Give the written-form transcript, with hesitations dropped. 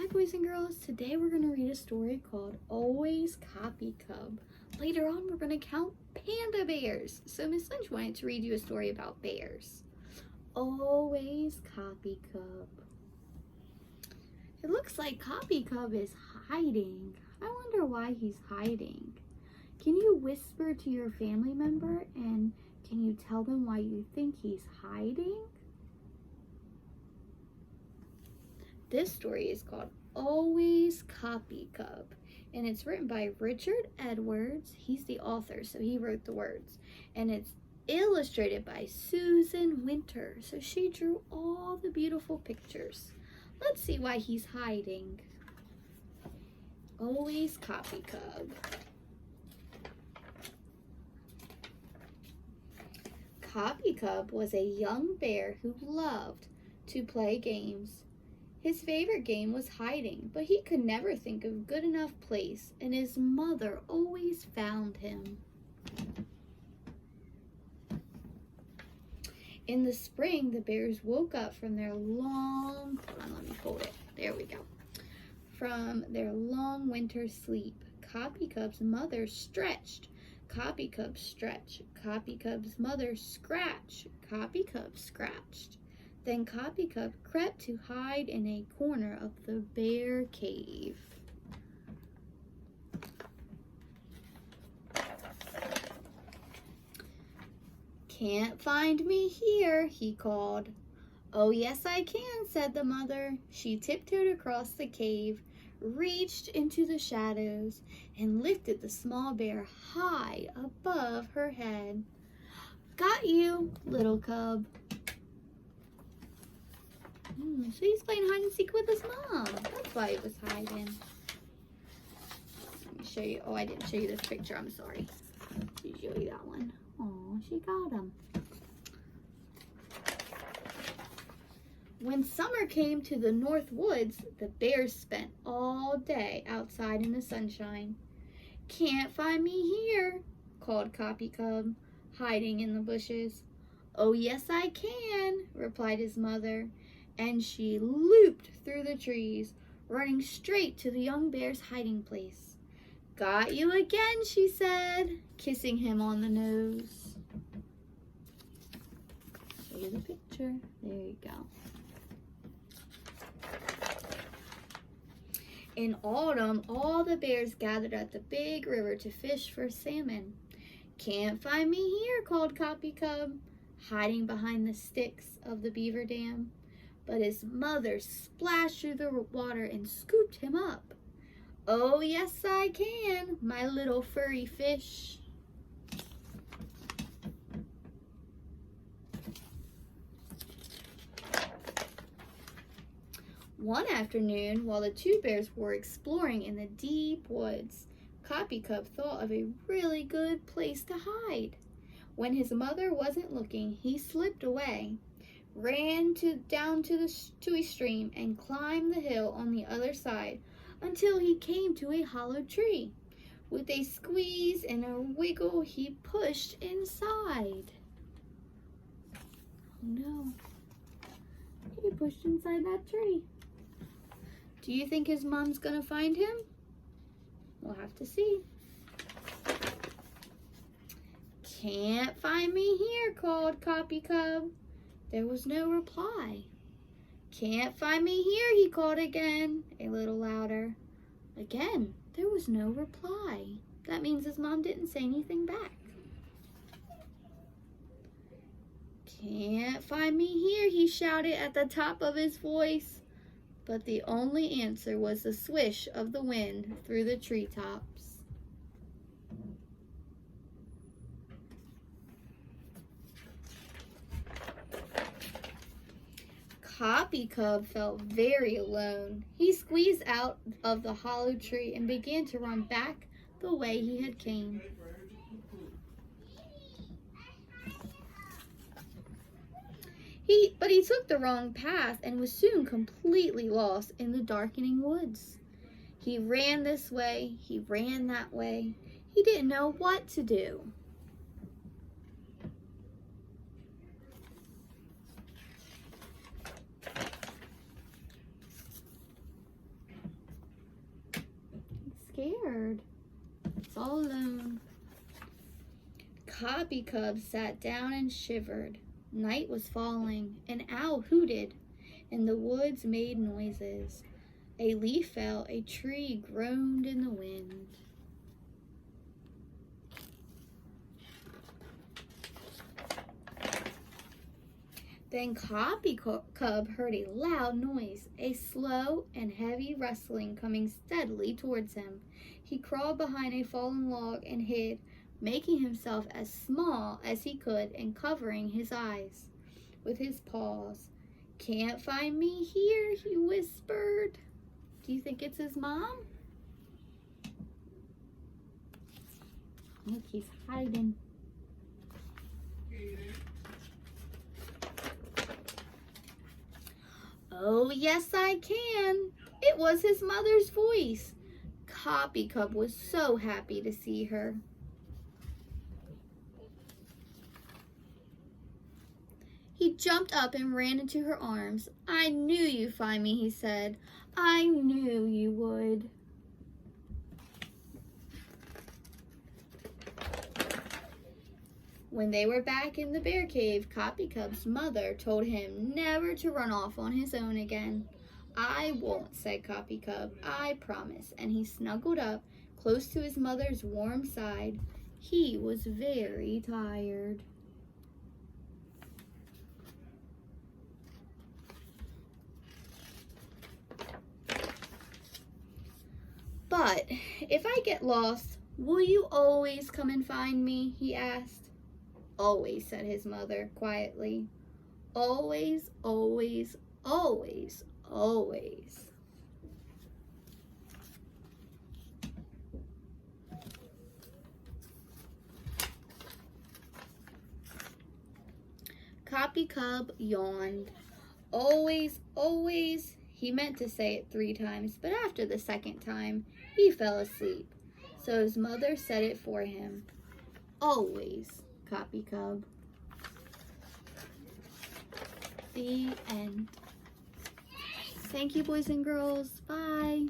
Hi boys and girls, today we're going to read a story called Always Copycub. Later on we're going to count panda bears. So Miss Lynch wanted to read you a story about bears. Always Copycub. It looks like Copycub is hiding. I wonder why he's hiding. Can you whisper to your family member and can you tell them why you think he's hiding? This story is called Always Copycub, and it's written by Richard Edwards. He's the author, so he wrote the words. And it's illustrated by Susan Winter, so she drew all the beautiful pictures. Let's see why he's hiding. Always Copycub. Copycub was a young bear who loved to play games. His favorite game was hiding, but he could never think of a good enough place, and his mother always found him. In the spring, the bears woke up from their long, from their long winter sleep. Copycub's mother stretched. Copycub stretched. Copycub's mother scratched. Copycub scratched. Then Copycub crept to hide in a corner of the bear cave. "Can't find me here," he called. "Oh, yes, I can," said the mother. She tiptoed across the cave, reached into the shadows, and lifted the small bear high above her head. "Got you, little cub." So he's playing hide and seek with his mom. That's why he was hiding. Let me show you. Oh, I didn't show you this picture. I'm sorry. Let me show you that one. Oh, she got him. When summer came to the North Woods, the bears spent all day outside in the sunshine. "Can't find me here," called Copycub, hiding in the bushes. "Oh, yes, I can," replied his mother. And she looped through the trees, running straight to the young bear's hiding place. "Got you again," she said, kissing him on the nose. Show you the picture. There you go. In autumn, all the bears gathered at the big river to fish for salmon. "Can't find me here," called Copycub, hiding behind the sticks of the beaver dam. But his mother splashed through the water and scooped him up. "Oh, yes, I can, my little furry fish." One afternoon, while the two bears were exploring in the deep woods, Copycub thought of a really good place to hide. When his mother wasn't looking, he slipped away, ran down to a stream, and climbed the hill on the other side until he came to a hollow tree. With a squeeze and a wiggle, he pushed inside. Oh no, he pushed inside that tree. Do you think his mom's gonna find him? We'll have to see. "Can't find me here," called Copycub. There was no reply. "Can't find me here," he called again, a little louder. Again, there was no reply. That means his mom didn't say anything back. "Can't find me here," he shouted at the top of his voice. But the only answer was the swish of the wind through the treetops. Copycub felt very alone. He squeezed out of the hollow tree and began to run back the way he had came. But he took the wrong path and was soon completely lost in the darkening woods. He ran this way, he ran that way. He didn't know what to do. scared. It's all alone. Copycub sat down and shivered. Night was falling. An owl hooted, and the woods made noises. A leaf fell, a tree groaned in the wind. Then Copycub heard a loud noise, a slow and heavy rustling coming steadily towards him. He crawled behind a fallen log and hid, making himself as small as he could and covering his eyes with his paws. "Can't find me here," he whispered. Do you think it's his mom? Look, he's hiding. Oh, yes, I can. It was his mother's voice. Copycub was so happy to see her. He jumped up and ran into her arms. "I knew you'd find me," he said. "I knew you would." When they were back in the bear cave, Copycub's mother told him never to run off on his own again. "I won't," said Copycub. "I promise." And he snuggled up close to his mother's warm side. He was very tired. "But if I get lost, will you always come and find me?" he asked. "Always," said his mother quietly. "Always, always, always, always." Copycub yawned. "Always, always." He meant to say it 3 times, but after the second time, he fell asleep. So his mother said it for him. "Always, Copycub." The end. Thank you, boys and girls. Bye.